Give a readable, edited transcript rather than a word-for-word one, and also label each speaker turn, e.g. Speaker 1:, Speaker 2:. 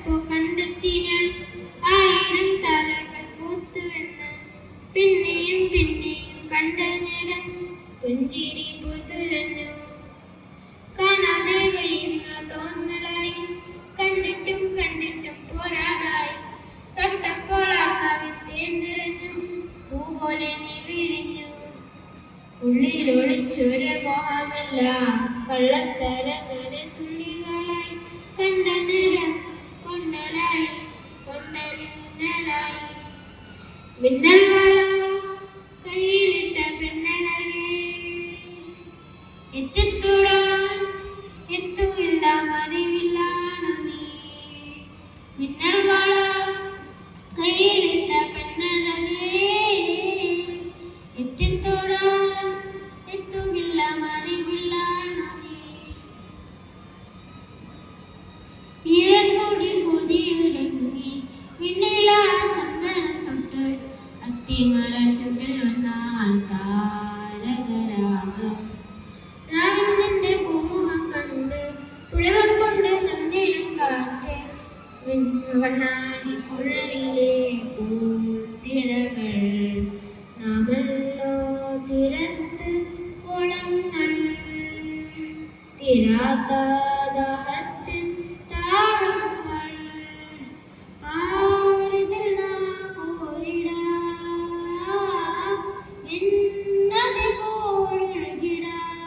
Speaker 1: കണ്ടപ്പോ കണ്ടെത്തി ഞാൻ ആയിരം താരകൾ പൂത്തുവെന്ന്. പിന്നെയും പിന്നെയും കണ്ട നേരം പുഞ്ചിരി പുതുലഞ്ഞു. കാണാതെ വയ്യുന്ന തോന്നലായി, കണ്ടിട്ടും കണ്ടിട്ടും പോരാതായി. തൊട്ടപ്പോൾ ആത്മാവിൽ തേൻ നിറഞ്ഞു, പൂ പോലെ നീ വിരിഞ്ഞു. ഉള്ളിലൊളിച്ചൊരു മോഹമെല്ലാം കള്ളത്തരങ്ങളുടെ തുള്ളികളായി. കണ്ട നേരം കൊണ്ടലായി, കൊണ്ടലിന്നലായി. മിന്നൽ വള കയ്യിലിട്ട പെണ്ണഴകേ, എത്തിത്തൊടാൻ എത്തുകില്ല മറിവില്ലാണു നീ. മിന്നൽ വള കയ്യിലിട്ട പെണ്ണഴകേ, എത്തിത്തൊടാൻ എത്തുകില്ല മറിവില്ലാണു നീ. ഈരൻമുടി കൊതിയുലങ്ങി വിണ്ണിലാ ചന്ദനം തൊട്ട് അത്തിമല ചുണ്ടിൽ വന്നാൽ താരകരാവ്. രാവിന്റെ പൂമുഖം കണ്ട് പുഴകൾ കൊണ്ട് നന്നിലും കാറ്റ്. കണ്ണാടി പുഴയിലെ പൂത്തിരകൾ നാമല്ലോ തിരത്ത് കുളങ്ങൾ. തിരാത്ത ദാഹത്തിൻ താളങ്ങൾ ആരിതിൽ നാം പോയിടാം. നദി പോലൊഴുകിടാം.